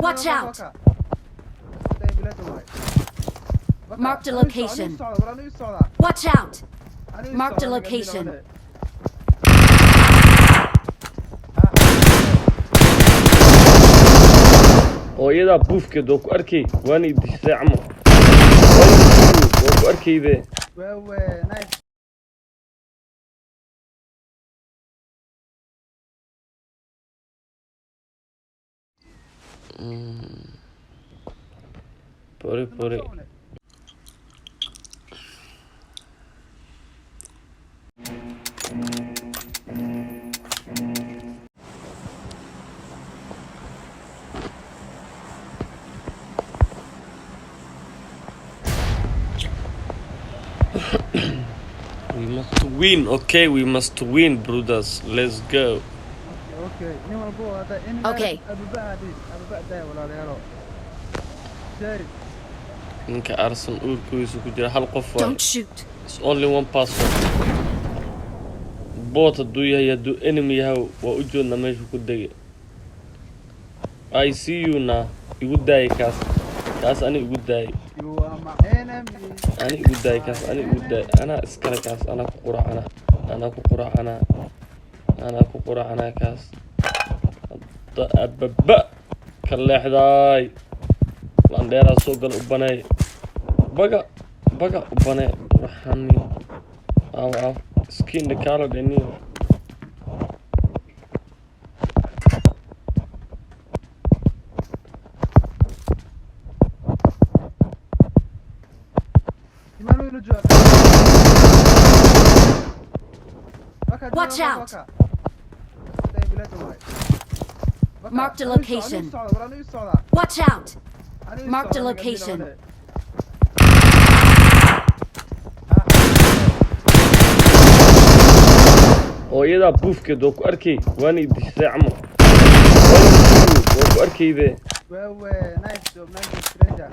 Watch out! Marked a location. Watch out! Marked a location. hooyada buufkeed oo ku arkay waan idisay camo oo ku arkayde nice pore We must win, okay? We must win, brothers. Let's go. okay Okay. Ninka Arsenal urkiisu ku jira hal qof waa. Don't shoot. It's only one person. Bot haduu yahay haduu enemy yahay waa u joodna meesha ku degay. I see you now. Igu daay kaas. Kaas ani igu daay. you are my enemy Ani igu daay kaas. Ani igu daay. Ana iskala kaas. Ana ku quracana. Ana ku quracana. Ana ku quracana kaas. Ababa kaleexday. Landera soo gal u banay. Baga u banay. Waxani. Aw. Skin the color deni. Watch out! Marked a location. Watch out! Marked a location. hooyada buufkeed oo ku arkay waan idisay camo oo ku arkayde nice job stranger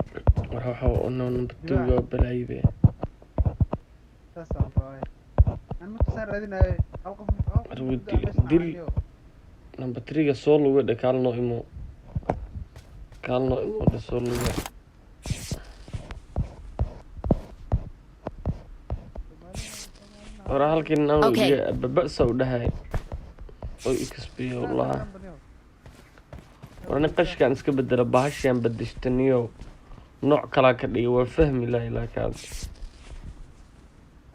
waxa oo nabadgelyo balaybe tasaan baay aan mutasar radinaay dil number 3 ga soo lugu dhakaalno imo soo lugu ora halkin aan babasa u dhahay oo ikasbiyo wallah ورنا قشكان iska bedela bahashan badishtaniyo nooc kala ka dhigay waa fahmi la ilaa kaad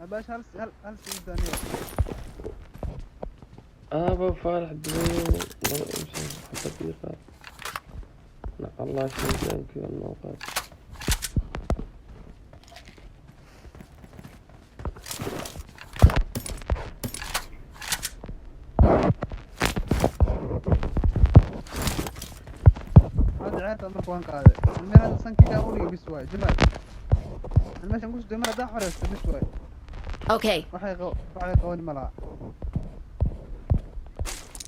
abash hal sidaniyo aba farx duyo daqiiqa na Allah shaytan ki noqad markaan qaaday meel sankiga u dhigay biswaay jimaad meeshan ku soo marada xoreysta biswaay Okay. waxay qawan malaha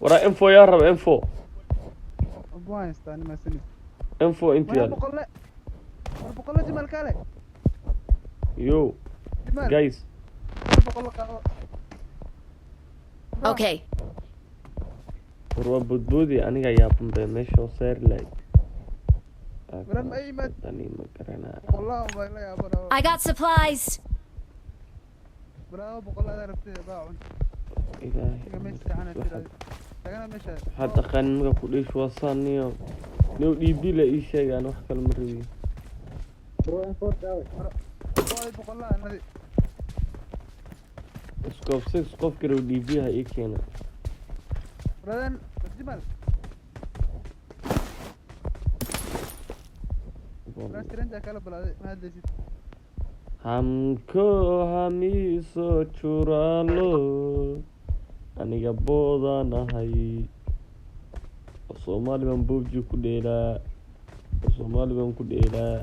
wara info ya rab info abwaan istaan ma sini info intiya boqol jimal kale yo guys boqol qaado Okay. warwa budbudi aniga yaabun bay meesha saar lay I got supplies. حتى خان كلش وصلني لو ديبي لا اي شيء انا wax kale ma rabi scope karo diibi ha ii keena hamko hamiso churalo aniga boodanahay Soomaali baan Pubg ku dheelaa Soomaali baan ku dheelaa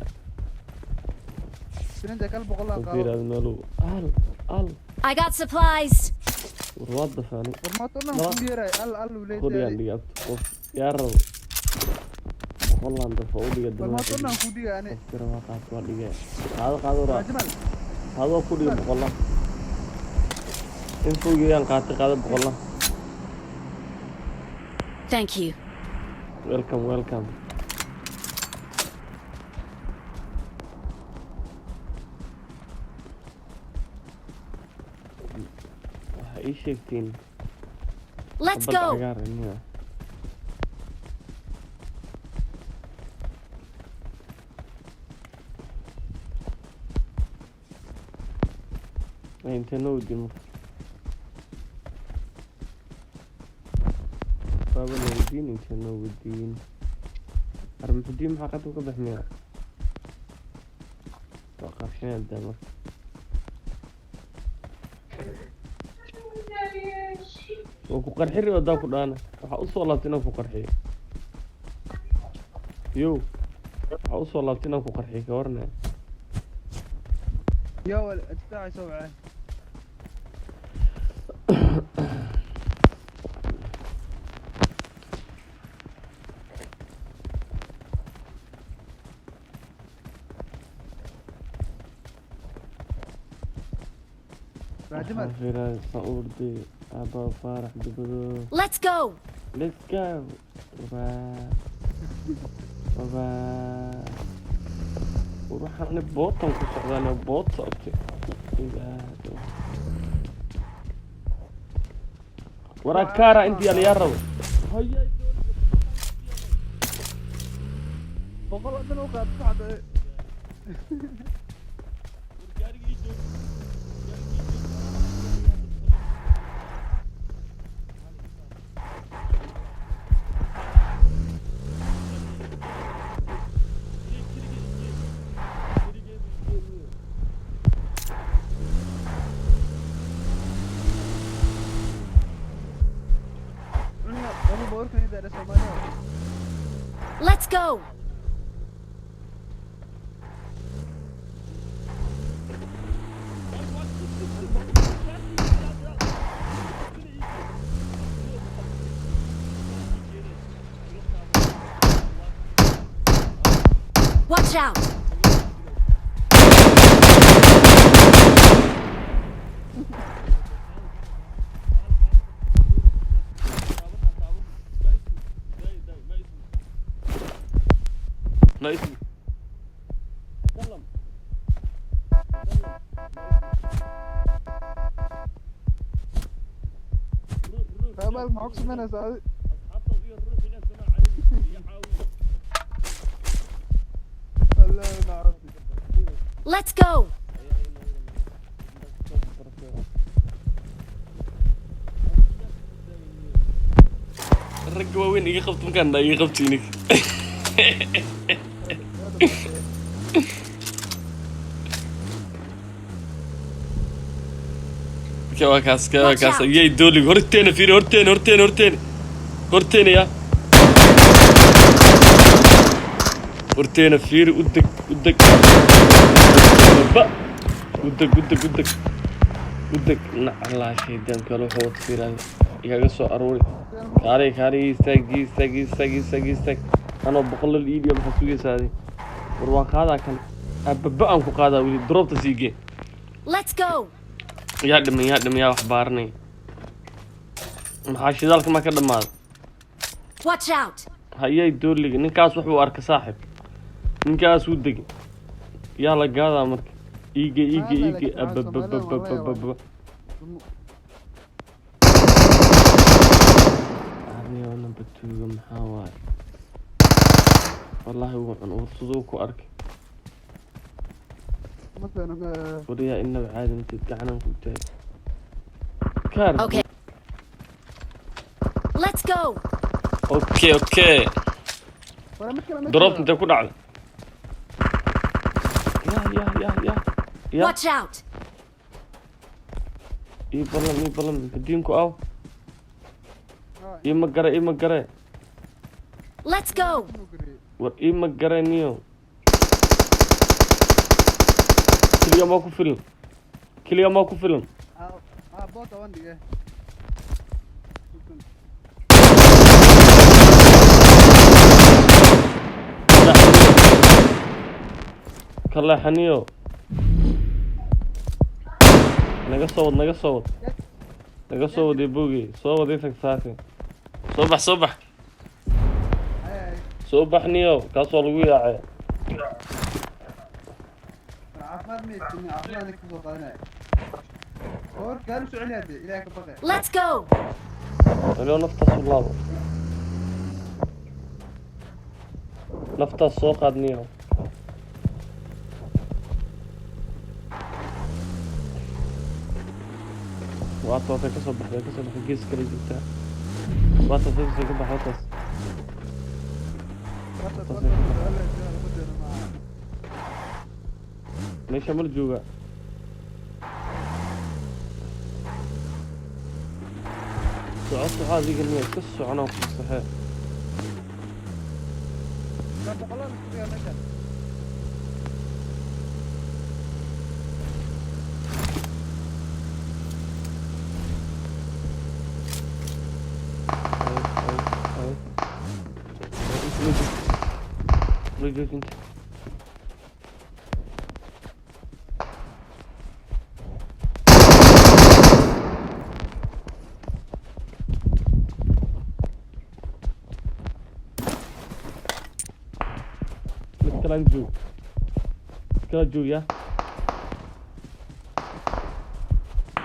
I got supplies. what the fuck يا رب والله انت فوق دي هذا كودي والله انفو يان قاطي والله Thank you. welcome إيش شايفين؟ Let's go. أنت نودي بابا نودين أنت نودين أرمي في الدين حقته كبحمية وقف شنو قدامك وكو قرحي وداك دانا waxa u soo laabtay inaan ku qarxiyo yo waxa u soo laabtay inaan ku qarxiyo ka warna yo adfaac soo wacay Let's go. Let's go. وراح نبوطن كسرنا بوط صوتي ورا كارا انت يا يارو هيا بقول انا وقعت بعد Let's go. Watch out. نايس تمام معكش منها سعيد Let's go. الرجوة وين يخبط مكان ده يخبطينك كواكاس يا دولي هرتين فيري هرتين يا هرتين فيري ودك الله شيء دم كله حوت فيران يا سو أروري كاري استاج أنا بقول الإيديا بحسوي سادي وروان هذا كان أببأ أنكو هذا ولي ضربت سيجي Let's go. يهدم يا أخبارني محاشي ذلك ما كده مال Watch out. هيا يدور لي نكاس وحو أرك صاحب نكاس ودق يلا هذا مرك يجي أبببببببب أنا وأنا بتوه محاور والله هو أنا وصدوك وأرك وريا إنه عادي أنت تقعنا وتاي كار Okay. Let's go. أوكي ضربت أنت كل على يا Watch out. يبلم بدينكو أو إيه Let's go. إيه مقرأ نيو كل يوم ماكو فيلم بوطة وندي كلا حنيو نقص صوت يبوغي صوت يفك ساكن صبح نيو كاسو لوي يا عفوا ميت عفوا انك تصوت انا اور قالوا سؤال هذه إلى كبقى Let's go. لو نفط الله نفط السوق قادنيو وأطلع كسب جيس كريج بتاع وأطلع كسب بحوطس ليش عمل جوجا صعدت هذه قلنا كسر أنا صحيح رجعت انت كلام جو يا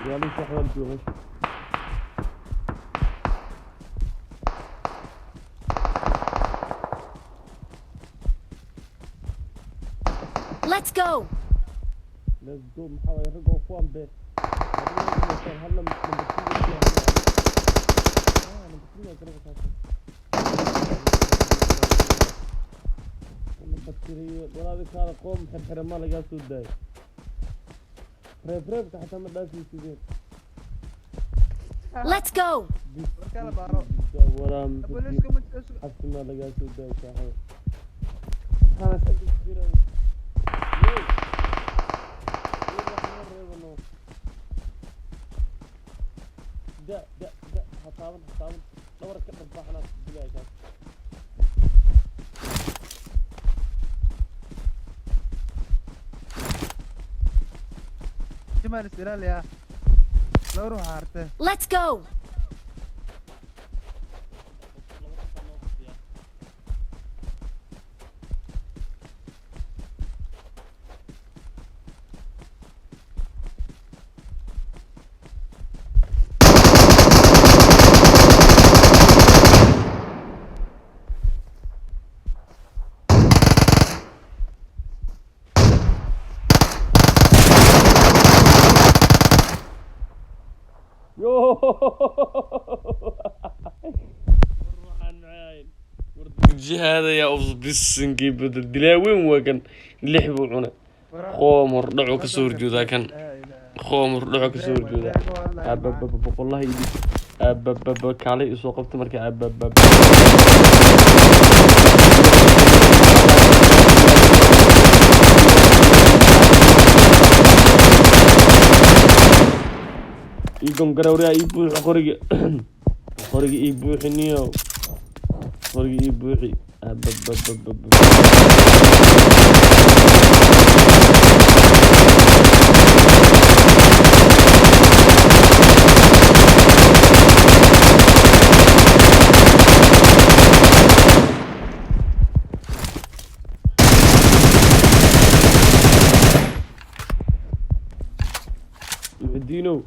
ليش احوال جو ماشي Let's go. Let's go محاول يرجعوا فوق به هلا ولا كان قوم حرحر ما لقى سوداي فريب تحت ما داس يسيدين Let's go. كان بارو ورام حتى ما لقى سوداي صحيح انا سجل كثير ده هطاول دورك كبر بحنا بلاش جمال استلال يا لو روح عارته Let's go. هذا يا أبو بسن كيف بدل دلاوين وكان لحبوا عنا خومر دعوا كسور جودا كان خومر دعوا كسور جودا أبب والله يدي أبب كالي سوق قبت مركي أبب يقوم قروريا يبوح خوري يبوح نيو خوري يبوحي دينو